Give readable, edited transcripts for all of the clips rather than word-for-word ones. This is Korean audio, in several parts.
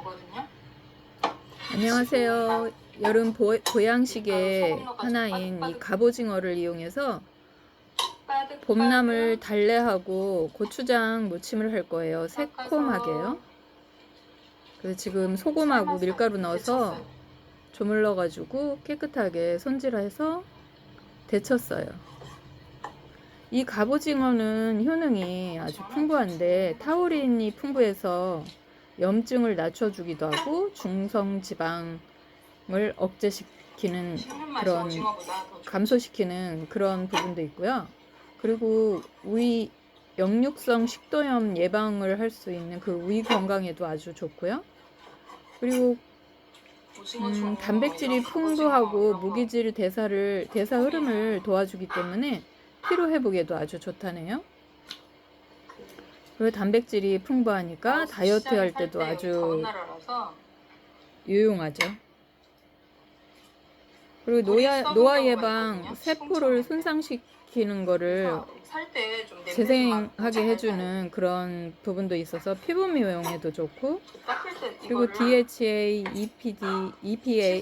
거거든요. 안녕하세요. 여름 보양식의 하나인 이 갑오징어를 이용해서 봄나물 달래하고 고추장 무침을 할 거예요. 새콤하게요. 그래서 지금 소금하고 밀가루 넣어서 조물러 가지고 깨끗하게 손질해서 데쳤어요. 이 갑오징어는 효능이 아주 풍부한데 타우린이 풍부해서 염증을 낮춰주기도 하고 중성지방을 억제시키는 그런 감소시키는 그런 부분도 있고요. 그리고 역류성 식도염 예방을 할 수 있는 그 위 건강에도 아주 좋고요. 그리고 단백질이 풍부하고 무기질 대사 흐름을 도와주기 때문에 피로 회복에도 아주 좋다네요. 그리고 단백질이 풍부하니까 다이어트 할 때도 아주 유용하죠. 그리고 노화 예방, 세포를 손상시키는 거를 재생하게 해주는 그런 부분도 있어서 피부 미용에도 좋고, 그리고 DHA, EDA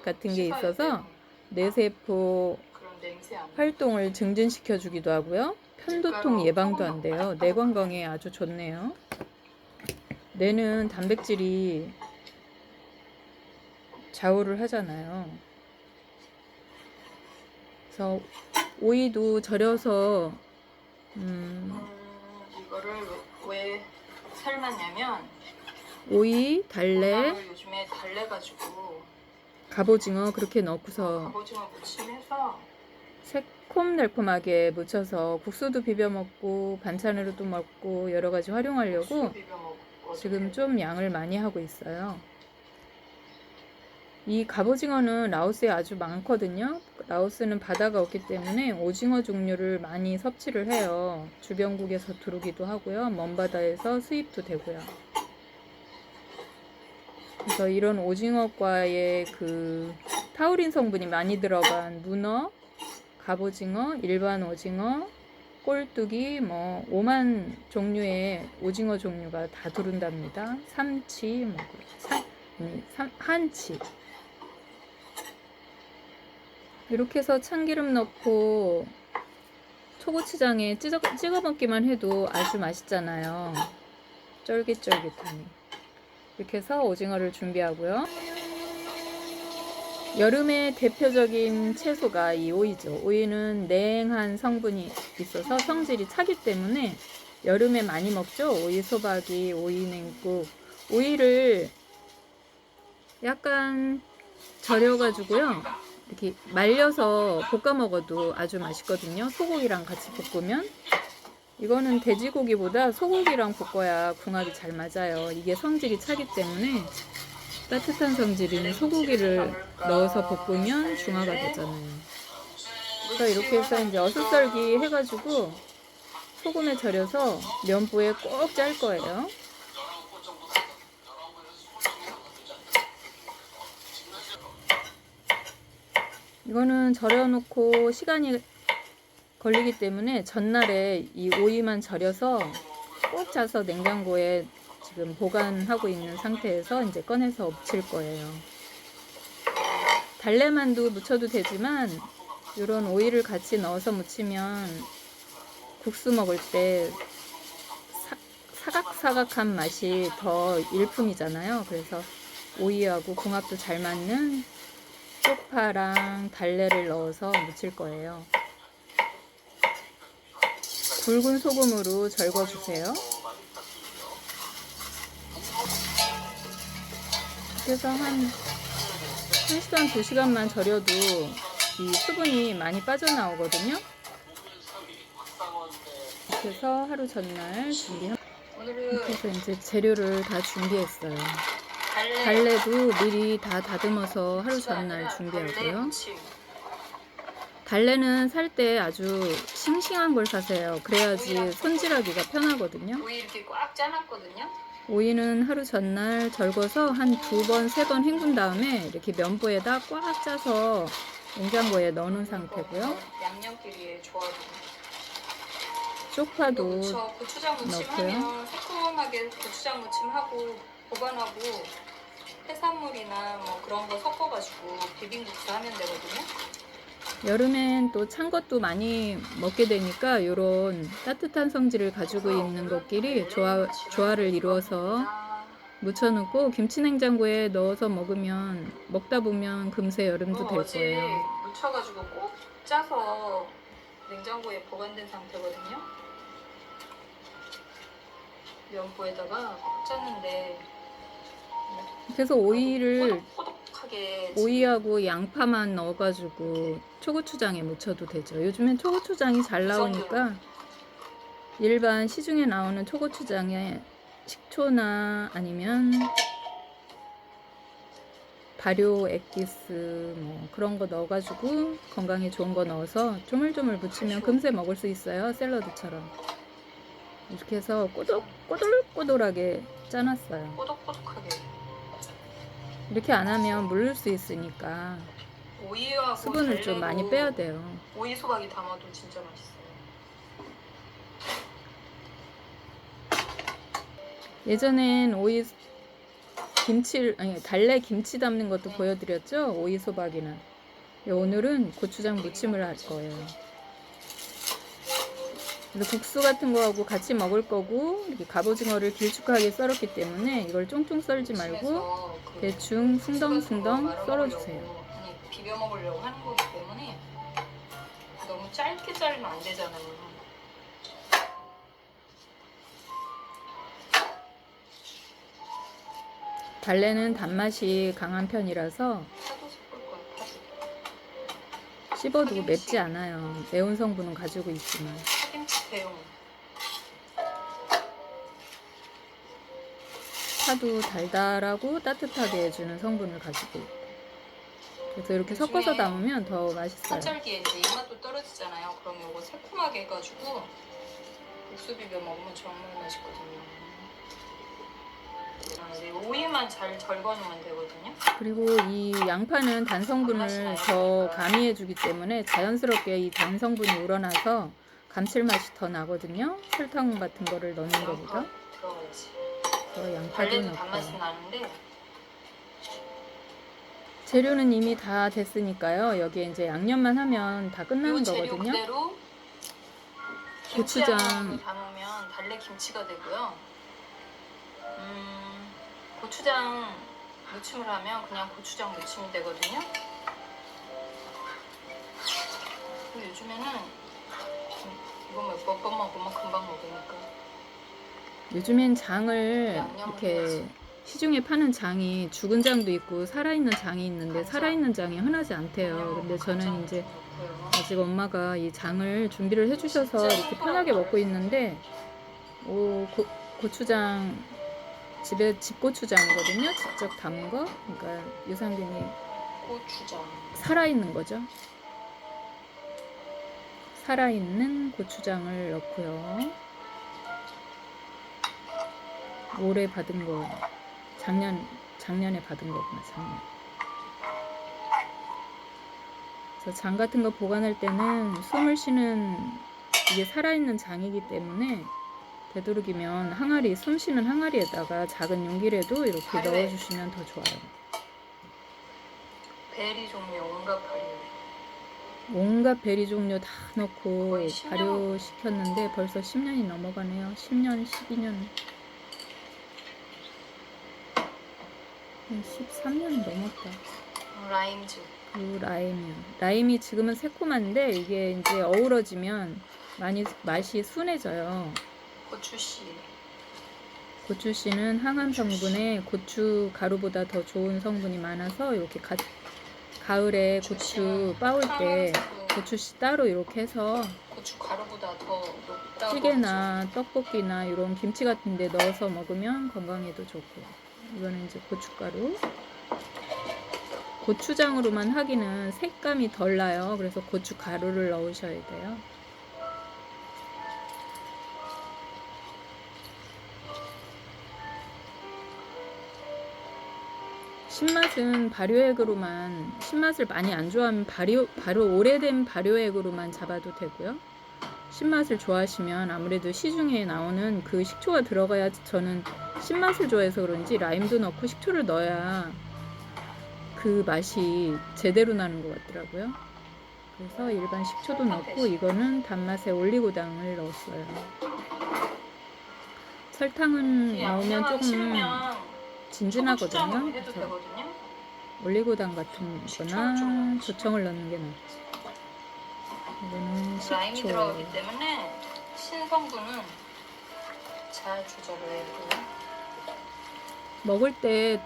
같은 게 있어서 뇌세포 활동을 증진시켜 주기도 하고요. 편도통 예방도 한대요. 뇌 건강에 아주 좋네요. 뇌는 단백질이 좌우를 하잖아요. 그래서 오이도 절여서 이거를 왜 삶았냐면 오이, 달래, 요즘에 달래가지고 갑오징어 그렇게 넣고서 갑오징어 무침해서 새콤달콤하게 무쳐서 국수도 비벼 먹고 반찬으로도 먹고 여러 가지 활용하려고 지금 좀 양을 많이 하고 있어요. 이 갑오징어는 라오스에 아주 많거든요. 라오스는 바다가 없기 때문에 오징어 종류를 많이 섭취를 해요. 주변국에서 들어오기도 하고요. 먼 바다에서 수입도 되고요. 그래서 이런 오징어과의 그 타우린 성분이 많이 들어간 문어, 갑오징어, 일반 오징어, 꼴뚜기, 5만 종류의 오징어 종류가 다 들어온답니다. 삼치, 한치. 이렇게 해서 참기름 넣고 초고추장에 찍어 먹기만 해도 아주 맛있잖아요. 쫄깃쫄깃하니. 이렇게 해서 오징어를 준비하고요. 여름의 대표적인 채소가 이 오이죠. 오이는 냉한 성분이 있어서 성질이 차기 때문에 여름에 많이 먹죠. 오이 소박이, 오이 냉국. 오이를 약간 절여가지고요. 이렇게 말려서 볶아 먹어도 아주 맛있거든요. 소고기랑 같이 볶으면. 이거는 돼지고기보다 소고기랑 볶아야 궁합이 잘 맞아요. 이게 성질이 차기 때문에 따뜻한 성질인 소고기를 넣어서 볶으면 중화가 되잖아요. 그래서 이렇게 해서 이제 어슷썰기 해가지고 소금에 절여서 면보에 꼭 짤 거예요. 이거는 절여놓고 시간이 걸리기 때문에 전날에 이 오이만 절여서 꼭 짜서 냉장고에 지금 보관하고 있는 상태에서 이제 꺼내서 엎칠 거예요. 달래만두 무쳐도 되지만 이런 오이를 같이 넣어서 무치면 국수 먹을 때 사각사각한 맛이 더 일품이잖아요. 그래서 오이하고 궁합도 잘 맞는 쪽파랑 달래를 넣어서 무칠 거예요. 굵은 소금으로 절거주세요. 그래서 한 1시간, 2시간만 절여도 이 수분이 많이 빠져나오거든요. 이렇게 해서 하루 전날 준비합니다. 이렇게 해서 이제 재료를 다 준비했어요. 달래도 미리 다 다듬어서 하루 전날 준비하고요. 달래는 살 때 아주 싱싱한 걸 사세요. 그래야지 손질하기가 편하거든요. 오이 이렇게 꽉 짜놨거든요. 오이는 하루 전날 절거서 한 2번, 3번 헹군 다음에 이렇게 면보에다 꽉 짜서 냉장고에 넣어놓은 상태고요. 양념끼리 조합이 쪽파도 무쳐 고추장 무침하면 새콤하게 고추장 무침하고 보관하고 해산물이나 뭐 그런 거 섞어가지고 비빔국수 하면 되거든요. 여름엔 또 찬 것도 많이 먹게 되니까 이런 따뜻한 성질을 가지고 있는 것끼리 조화를 이루어서 무쳐놓고 김치냉장고에 넣어서 먹으면 먹다 보면 금세 여름도 될 어제 거예요. 무쳐가지고 꼭 짜서 냉장고에 보관된 상태거든요. 면보에다가 꼭 짰는데 그래서 오이를 꼬독꼬독하게 오이하고 양파만 넣어가지고 초고추장에 무쳐도 되죠. 요즘엔 초고추장이 잘 나오니까 일반 시중에 나오는 초고추장에 식초나 아니면 발효 액기스 뭐 그런 거 넣어가지고 건강에 좋은 거 넣어서 조물조물 무치면 금세 먹을 수 있어요. 샐러드처럼. 이렇게 해서 꼬들꼬들하게 짜놨어요. 꼬독꼬독하게. 이렇게 안 하면 물릴 수 있으니까 오이하고 수분을 좀 많이 빼야 돼요. 오이 소박이 담아도 진짜 맛있어요. 예전엔 오이 김치를 아니 달래 김치 담는 것도 보여드렸죠. 오이 소박이는. 오늘은 고추장 무침을 할 거예요. 그래서 국수 같은 거하고 같이 먹을 거고 이렇게 갑오징어를 길쭉하게 썰었기 때문에 이걸 쫑쫑 썰지 말고 대충 숭덩숭덩 썰어주세요. 아니 비벼 먹으려고 하는 거기 때문에 너무 짧게 자르면 안 되잖아요. 달래는 단맛이 강한 편이라서 파도 섞을 거야. 파도. 씹어도 맵지 않아요. 매운 성분은 가지고 있지만. 파김치 대용. 파도 달달하고 따뜻하게 해주는 성분을 가지고 있고. 그래서 이렇게 섞어서 담으면 더 맛있어요. 팥절기에 이제 입맛도 떨어지잖아요. 그럼 이거 새콤하게 해가지고 국수 비벼 먹으면 정말 맛있거든요. 이제 오이만 잘 절거놓으면 되거든요. 그리고 이 양파는 단성분을 더 가미해주기 때문에 자연스럽게 이 단성분이 우러나서 감칠맛이 더 나거든요. 설탕 같은 거를 넣는 것보다. 들어가야지. 양파도 달래도 넣고. 단맛이 나는데 재료는 이미 다 됐으니까요. 여기에 이제 양념만 하면 다 끝나는 이 재료 거거든요. 그대로 고추장. 김치장으로 담으면 달래 김치가 되고요. 고추장 무침을 하면 그냥 고추장 무침이 되거든요. 그리고 요즘에는 이거 몇 번 먹으면 금방 먹으니까. 요즘엔 장을 이렇게 시중에 파는 장이 죽은 장도 있고 살아있는 장이 있는데 살아있는 장이 흔하지 않대요. 근데 저는 이제 아직 엄마가 이 장을 준비를 해주셔서 이렇게 편하게 먹고 있는데 고추장 집에 집고추장이거든요. 직접 담은 거. 그러니까 유산균이 고추장 살아있는 거죠. 살아있는 고추장을 넣고요. 올해 받은 거 작년에 받은 거구나. 작년. 그래서 장 같은 거 보관할 때는 숨을 쉬는 이게 살아있는 장이기 때문에 되도록이면 항아리, 숨 쉬는 항아리에다가 작은 용기라도 이렇게 넣어주시면 더 좋아요. 베리 종류 온갖 베리. 온갖 베리 종류 다 넣고 거의 10년 발효시켰는데 벌써 10년이 넘어가네요. 10년, 12년. 13년이 넘었다. 라임즙. 그리고 라임이 지금은 새콤한데 이게 이제 어우러지면 맛이 순해져요. 고추씨. 고추씨는 항암 성분에 고추 가루보다 더 좋은 성분이 많아서 이렇게 가을에 고추 빻을 때 고추씨 따로 이렇게 해서 고추 가루보다 더 높다고 찌개나 떡볶이나 이런 김치 같은 데 넣어서 먹으면 건강에도 좋고. 이거는 이제 고춧가루. 고추장으로만 하기는 색감이 덜 나요. 그래서 고춧가루를 넣으셔야 돼요. 신맛은 신맛을 많이 안 좋아하면 바로 오래된 발효액으로만 잡아도 되고요. 신맛을 좋아하시면 아무래도 시중에 나오는 그 식초가 들어가야, 저는 신맛을 좋아해서 그런지 라임도 넣고 식초를 넣어야 그 맛이 제대로 나는 것 같더라고요. 그래서 일반 식초도 넣고 이거는 단맛에 올리고당을 넣었어요. 설탕은 넣으면 양념하기 조금 싫으면 진진하거든요. 초고추장으로 해도 그래서 되거든요. 올리고당 같은 식초를 거나 좀 넣지. 조청을 넣는 게 낫지. 이거는 라임이 식초. 들어가기 때문에 신성분은 잘 조절을 해야 돼요. 먹을 때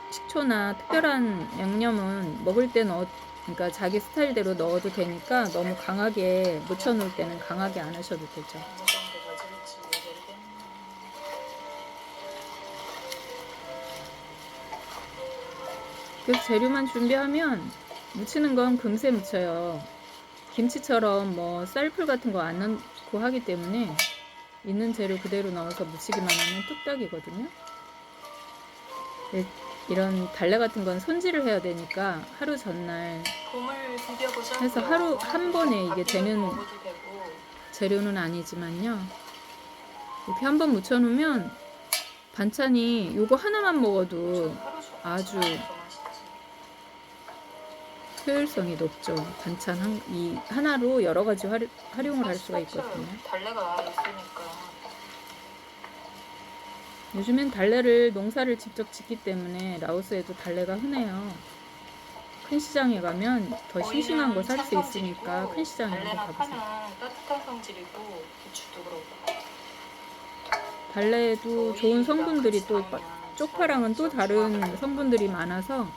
식초나 특별한 양념은 먹을 때 그러니까 자기 스타일대로 넣어도 되니까 너무 강하게 묻혀놓을 때는 강하게 안 하셔도 되죠. 어느 정도 가질지 모르겠네. 그래서 재료만 준비하면 묻히는 건 금세 묻혀요. 김치처럼 뭐 쌀풀 같은 거 안 넣고 하기 때문에 있는 재료 그대로 넣어서 묻히기만 하면 뚝딱이거든요. 이런 달래 같은 건 손질을 해야 되니까 하루 전날 봄을 비벼보자고요. 해서 하루 한 번에 이게 밥 비벼서 되는 먹어도 되고. 재료는 아니지만요. 이렇게 한번 묻혀놓으면 반찬이 요거 하나만 먹어도 하루 종일 아주 더 맛있지. 효율성이 높죠. 반찬 이 하나로 여러 가지 활용을 할 수가 있거든요. 달래가 있으니까. 요즘엔 달래를 농사를 직접 짓기 때문에 라오스에도 달래가 흔해요. 큰 시장에 가면 더 싱싱한 거 살 수 있으니까 큰 시장에 한번 달래나 가보세요. 파는 따뜻한 성질이고 고추도 그렇고. 달래에도 좋은 성분들이 또 쪽파랑은 또 다른 성분들이 많아서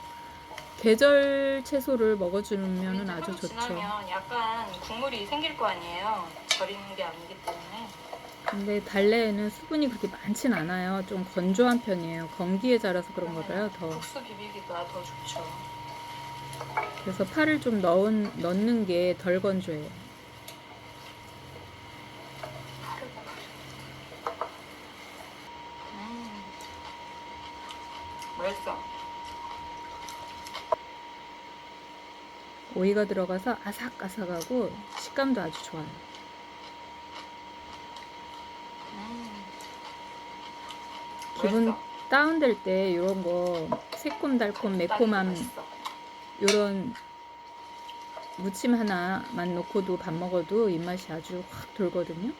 계절 채소를 먹어주면 아주 좋죠. 지나면 약간 국물이 생길 거 아니에요. 절이는 게 아니기 때문에. 근데 달래에는 수분이 그렇게 많진 않아요. 좀 건조한 편이에요. 건기에 자라서 그런가 봐요. 더. 국수 비비기가 더 좋죠. 그래서 파를 좀 넣는 게 덜 건조해요. 맛있어. 오이가 들어가서 아삭아삭하고 식감도 아주 좋아요. 기분 맛있어. 다운될 때 이런 거 새콤달콤 매콤한 맛있어. 이런 무침 하나만 넣고도 밥 먹어도 입맛이 아주 확 돌거든요.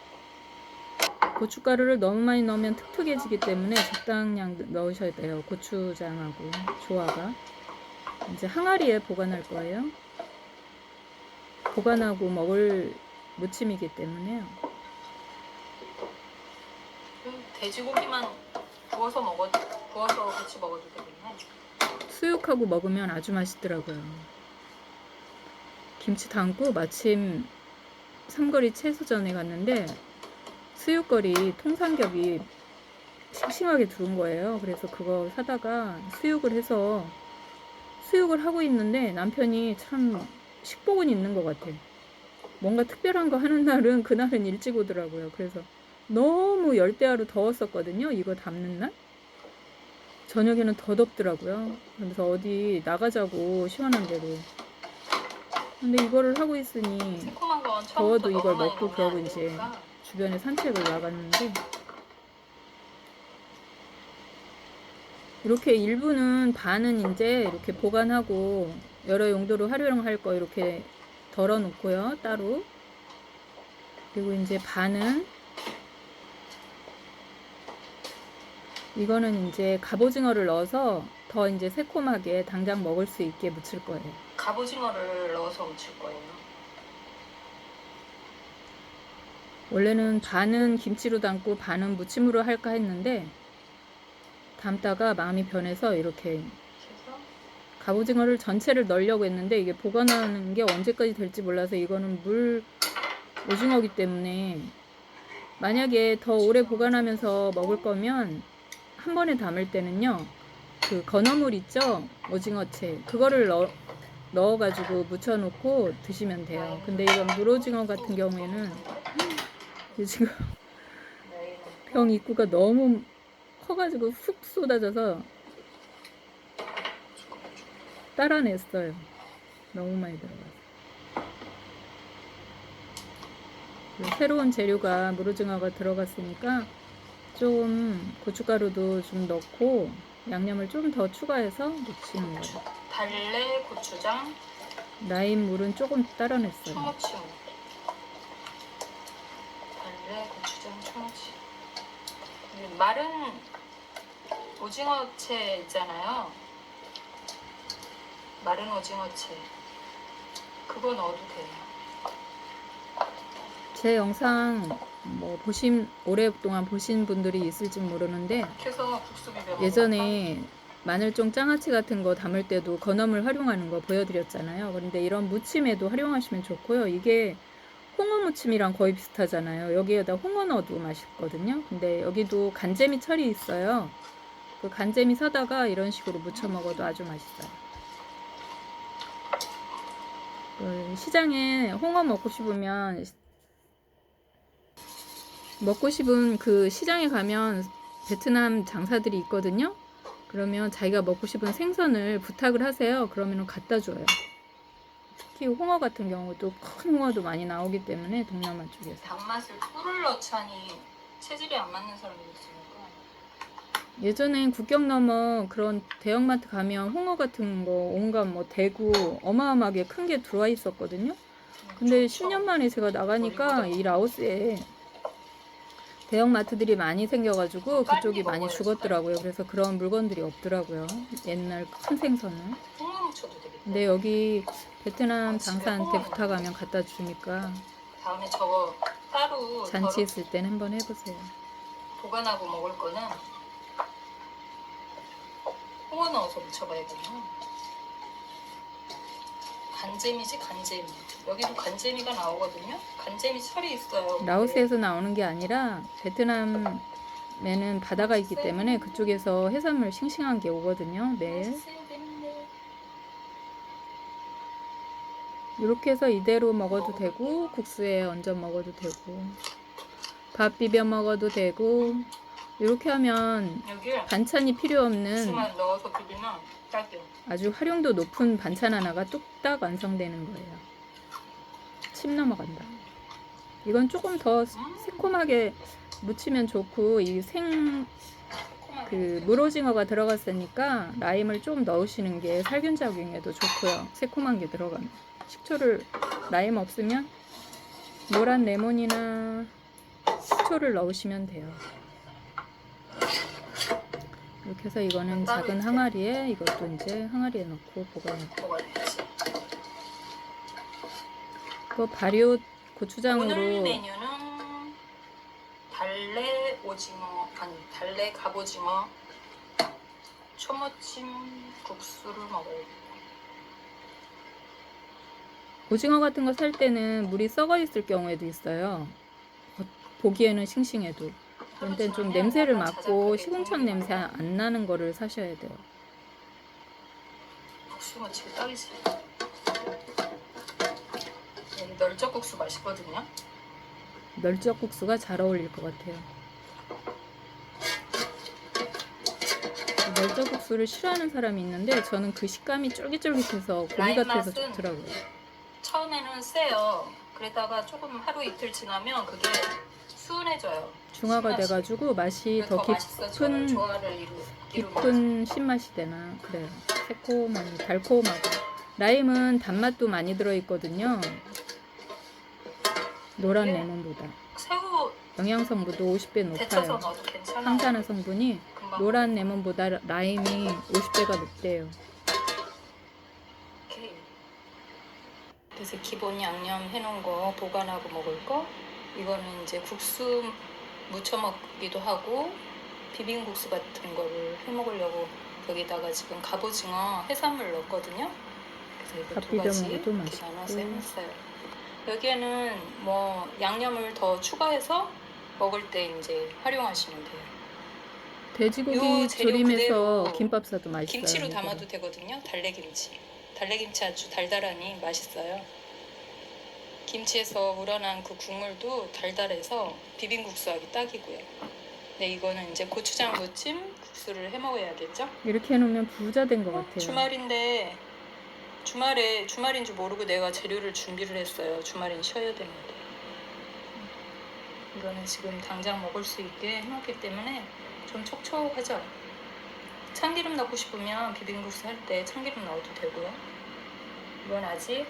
고춧가루를 너무 많이 넣으면 특특해지기 때문에 적당량 넣으셔야 돼요. 고추장하고 조화가. 이제 항아리에 보관할 거예요. 보관하고 먹을 무침이기 때문에요. 돼지고기만 구워서 같이 먹어도 되겠네. 수육하고 먹으면 아주 맛있더라고요. 김치 담고 마침 삼거리 채소전에 갔는데 수육거리 통삼겹이 싱싱하게 들어온 거예요. 그래서 그거 사다가 수육을 하고 있는데 남편이 참 식복은 있는 것 같아. 뭔가 특별한 거 하는 날은 그날은 일찍 오더라고요. 그래서 너무 열대야로 더웠었거든요. 이거 담는 날. 저녁에는 더 덥더라고요. 그래서 어디 나가자고 시원한 데로. 근데 이거를 하고 있으니 새콤한 건 더워도 처음부터 이걸 너무 많이 먹고 넣으면 그러고 안 이제 되니까. 주변에 산책을 나갔는데 이렇게 일부는 반은 이제 이렇게 보관하고 여러 용도로 활용할 거 이렇게 덜어 놓고요. 따로. 그리고 이제 반은 이거는 이제 갑오징어를 넣어서 더 이제 새콤하게 당장 먹을 수 있게 무칠 거예요. 갑오징어를 넣어서 무칠 거예요. 원래는 반은 김치로 담고 반은 무침으로 할까 했는데 담다가 마음이 변해서 이렇게 그래서 갑오징어를 전체를 넣으려고 했는데 이게 보관하는 게 언제까지 될지 몰라서 이거는 물 오징어기 때문에 만약에 더 오래 보관하면서 먹을 거면 한 번에 담을 때는요 그 건어물 있죠 오징어채 그거를 넣어가지고 무쳐놓고 드시면 돼요. 근데 이건 물오징어 같은 경우에는 지금 병 입구가 너무 커가지고 훅 쏟아져서 따라냈어요. 너무 많이 들어가서. 새로운 재료가 무르징어가 들어갔으니까 좀 고춧가루도 좀 넣고 양념을 좀 더 추가해서 무치는 거예요. 달래, 고추장, 라임 물은 조금 따라냈어요. 초무침. 달래, 고추장, 초무침. 마른 오징어채 있잖아요. 마른 오징어채. 그거 넣어도 돼요. 제 영상 뭐 오랫동안 보신 분들이 있을지 모르는데 그래서 국수 비벼 먹을까? 예전에 마늘종 장아찌 같은 거 담을 때도 건어물 활용하는 거 보여드렸잖아요. 그런데 이런 무침에도 활용하시면 좋고요. 이게 홍어 무침이랑 거의 비슷하잖아요. 여기에다 홍어 넣어도 맛있거든요. 근데 여기도 간재미 철이 있어요. 그 간재미 사다가 이런 식으로 무쳐 먹어도 아주 맛있어요. 시장에 홍어 먹고 싶은 그 시장에 가면 베트남 장사들이 있거든요. 그러면 자기가 먹고 싶은 생선을 부탁을 하세요. 그러면 갖다 줘요. 특히 홍어 같은 경우도 큰 홍어도 많이 나오기 때문에 동남아 쪽에서. 단맛을 꿀을 넣자니 체질이 안 맞는 사람이 있으니까. 예전엔 국경 넘어 그런 대형마트 가면 홍어 같은 거 온갖 뭐 대구 어마어마하게 큰 게 들어와 있었거든요. 근데 10년 만에 제가 나가니까 이 라오스에 대형마트들이 많이 생겨가지고 그쪽이 많이 죽었더라고요. 그래서 그런 물건들이 없더라고요. 옛날 큰 생선은. 홍어 무쳐도 되겠다. 근데 여기 베트남 장사한테 부탁하면 갖다 주니까 다음에 저거 따로 잔치 있을 땐 한번 해보세요. 보관하고 먹을 거는 홍어 넣어서 무쳐봐야겠네요. 간재미지 간재미. 여기도 간재미가 나오거든요. 간재미 철이 있어요. 라오스에서 나오는 게 아니라 베트남에는 바다가 있기 때문에 그쪽에서 해산물 싱싱한 게 오거든요. 매일. 이렇게 해서 이대로 먹어도 되고 국수에 얹어 먹어도 되고 밥 비벼 먹어도 되고 이렇게 하면 여기에 반찬이 필요 없는 국수만 넣어서 비비면 딱이요. 아주 활용도 높은 반찬 하나가 뚝딱 완성되는 거예요. 침 넘어간다. 이건 조금 더 새콤하게 무치면 좋고 이 물오징어가 들어갔으니까 라임을 좀 넣으시는 게 살균 작용에도 좋고요. 새콤한 게 들어가면 식초를 라임 없으면 노란 레몬이나 식초를 넣으시면 돼요. 이렇게 해서 이거는 작은 항아리에 이것도 이제 항아리에 넣고 보관해요. 먹어야지. 그 발효 오늘 고추장으로 메뉴는 달래 갑오징어 초무침 국수를 먹어요. 오징어 같은 거 살 때는 물이 썩어 있을 경우에도 있어요. 보기에는 싱싱해도. 그럴 땐 좀 냄새를 맡고 시궁창 냄새 안 나는 거를 사셔야 돼요. 국수무침 딱이지. 널젓국수 맛있거든요. 멸젓국수가 잘 어울릴 것 같아요. 멸젓국수를 싫어하는 사람이 있는데 저는 그 식감이 쫄깃쫄깃해서 고기 라임 같아서 맛은 좋더라고요. 처음에는 세요. 그러다가 조금 하루 이틀 지나면 그게 수은해져요. 중화가 돼가지고 맛이 더 맛있어져요. 조화를 깊은 신맛이 되나 그래요. 새콤한 달콤하고 라임은 단맛도 많이 들어있거든요. 노란 레몬보다 새우 영양성분도 50배 데쳐서 높아요. 넣어도 괜찮아요. 항산화 성분이 금방 노란 레몬보다 라임이 50배가 높대요. 오케이. 그래서 기본 양념 해놓은 거 보관하고 먹을 거. 이거는 이제 국수 무쳐 먹기도 하고 비빔국수 같은 거를 해 먹으려고 여기다가 지금 갑오징어 해산물 넣었거든요. 그래서 이거 밥 두 비벼 가지 먹어도 이렇게 맛있고. 나눠서 해놨어요. 여기에는 뭐 양념을 더 추가해서 먹을 때 이제 활용하시면 돼요. 돼지고기 요 재료 조림해서 그대로 김밥 싸도 맛있어요. 김치로 이거는. 담아도 되거든요. 달래김치. 달래김치 아주 달달하니 맛있어요. 김치에서 우러난 그 국물도 달달해서 비빔국수 하기 딱이고요. 네, 이거는 이제 고추장 무침 국수를 해 먹어야겠죠? 이렇게 해놓으면 부자 된 것 같아요. 주말인데 주말인 줄 모르고 내가 재료를 준비를 했어요. 주말엔 쉬어야 되는데. 이거는 지금 당장 먹을 수 있게 해놓기 때문에 좀 촉촉하죠. 참기름 넣고 싶으면 비빔국수 할 때 참기름 넣어도 되고요. 이건 아직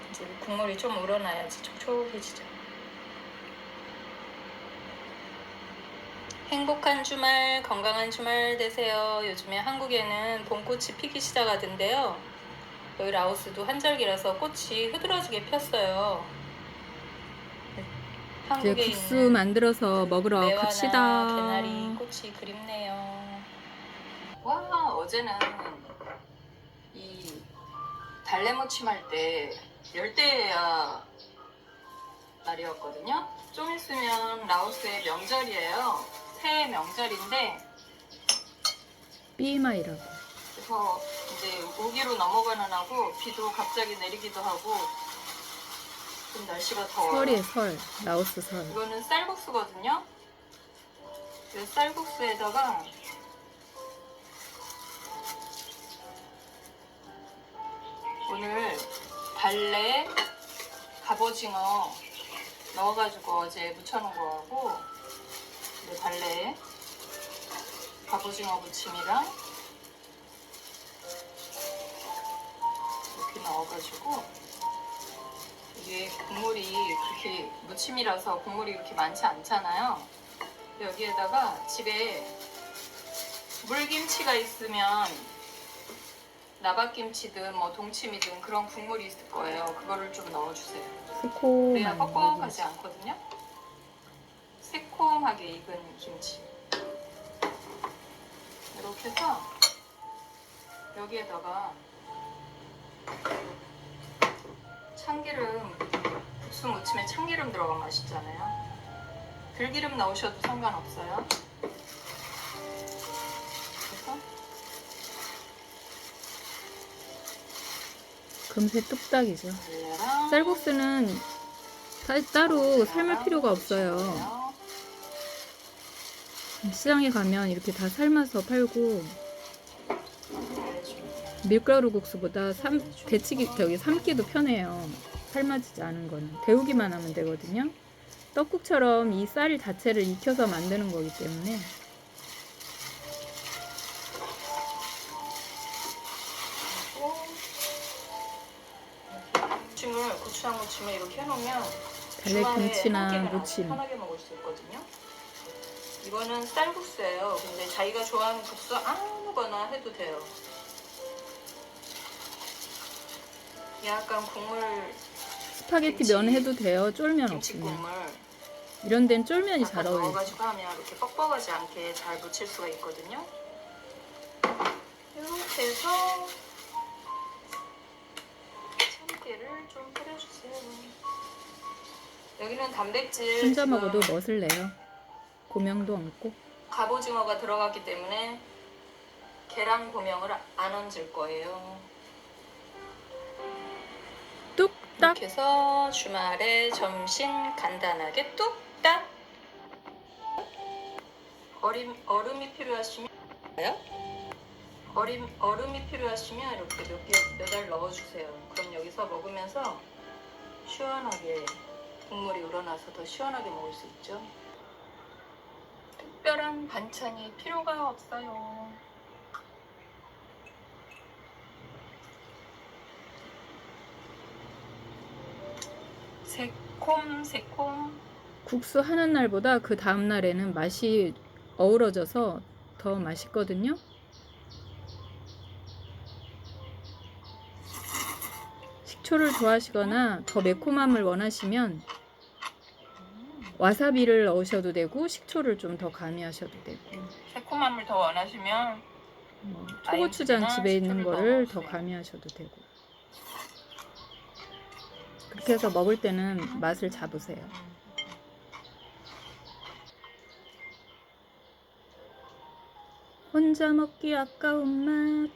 이제 국물이 좀 우러나야지 촉촉해지죠. 행복한 주말, 건강한 주말 되세요. 요즘에 한국에는 봄꽃이 피기 시작하던데요. 여기 라오스도 한절기라서 꽃이 흐드러지게 폈어요. 이제 한국에 국수 있는 만들어서 먹으러 매화나 갑시다. 개나리 꽃이 그립네요. 와, 어제는 이 달래무침 할 때 열대야 날이었거든요. 좀 있으면 라오스의 명절이에요. 새해 명절인데 삐마이라고. 그래서 이제 우기로 넘어가는 하고 비도 갑자기 내리기도 하고 좀 날씨가 더워요. 설이에요, 설. 라오스 설. 이거는 쌀국수거든요. 이 쌀국수에다가 오늘 발레 갑오징어 넣어가지고 어제 무쳐놓은 거하고 발레 갑오징어 무침이랑 이렇게 넣어가지고 이게 국물이 그렇게 무침이라서 국물이 그렇게 많지 않잖아요. 여기에다가 집에 물김치가 있으면 나박김치든 뭐 동치미든 그런 국물이 있을 거예요. 그거를 좀 넣어주세요. 그래야 새콤한 뻑뻑하지 않거든요. 새콤하게 익은 김치. 이렇게 해서 여기에다가 참기름, 국수 무침에 참기름 들어가면 맛있잖아요. 들기름 넣으셔도 상관없어요. 그래서 금세 뚝딱이죠. 발레랑 쌀국수는 따로 삶을 필요가 없어요. 시장에 가면 이렇게 다 삶아서 팔고 밀가루 국수보다 삶기도 편해요. 삶아지지 않은 거는 데우기만 하면 되거든요. 떡국처럼 이 쌀 자체를 익혀서 만드는 거기 때문에 무침을 고추장 무침을 이렇게 해놓으면 달래 주말에 김치나 한 끼는 무침. 편하게 먹을 수 있거든요. 이거는 쌀국수예요. 근데 자기가 좋아하는 국수 아무거나 해도 돼요. 약간 국물 스파게티 김치, 면 해도 돼요. 쫄면 김치 없으면. 국물 이런 데는 쫄면이 잘 약간 어울리죠. 넣어가지고 하면 이렇게 뻑뻑하지 않게 잘 무칠 수가 있거든요. 이렇게 해서 참깨를 좀 뿌려주세요. 여기는 단백질 혼자 지금 먹어도 멋을 내요. 고명도 얹고. 갑오징어가 들어갔기 때문에 계란 고명을 안 얹을 거예요. 뚝딱. 이렇게 해서 주말에 점심 간단하게 뚝딱. 얼음이 필요하시면 얼음이 필요하시면 이렇게 몇 알 넣어주세요. 그럼 여기서 먹으면서 시원하게 국물이 우러나서 더 시원하게 먹을 수 있죠. 특별한 반찬이 필요가 없어요. 새콤. 국수 하는 날보다 그 다음 날에는 맛이 어우러져서 더 맛있거든요. 식초를 좋아하시거나 더 매콤함을 원하시면 와사비를 넣으셔도 되고 식초를 좀 더 가미하셔도 되고 새콤함을 더 원하시면 초고추장 집에 있는 식초를 거를 더 더 넣어주세요. 가미하셔도 되고 그렇게 해서 먹을 때는 맛을 잡으세요. 혼자 먹기 아까운 맛.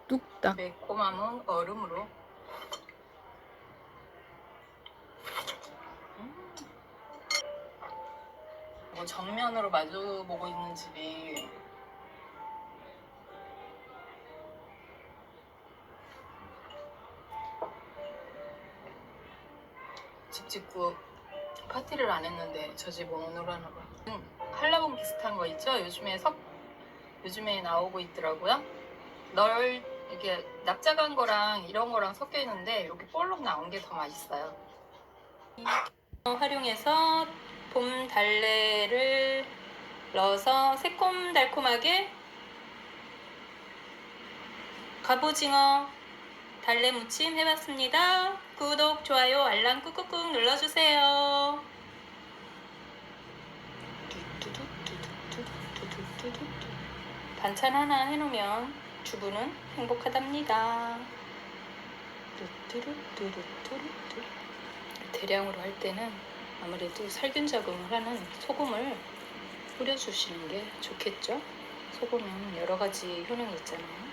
뚝딱. 매콤함은 얼음으로 정면으로 마주보고 있는 집이 집 짓고 파티를 안 했는데 저 집 오늘 하나 봐. 한라봉 비슷한 거 있죠? 요즘에 나오고 있더라고요. 이게 납작한 거랑 이런 거랑 섞여 있는데 이렇게 볼록 나온 게 더 맛있어요. 활용해서 봄 달래를 넣어서 새콤달콤하게 갑오징어 달래 무침 해봤습니다. 구독, 좋아요, 알람 꾹꾹꾹 눌러주세요. 반찬 하나 해놓으면 주부는 행복하답니다. 대량으로 할 때는 아무래도 살균 작용을 하는 소금을 뿌려주시는 게 좋겠죠? 소금은 여러 가지 효능이 있잖아요.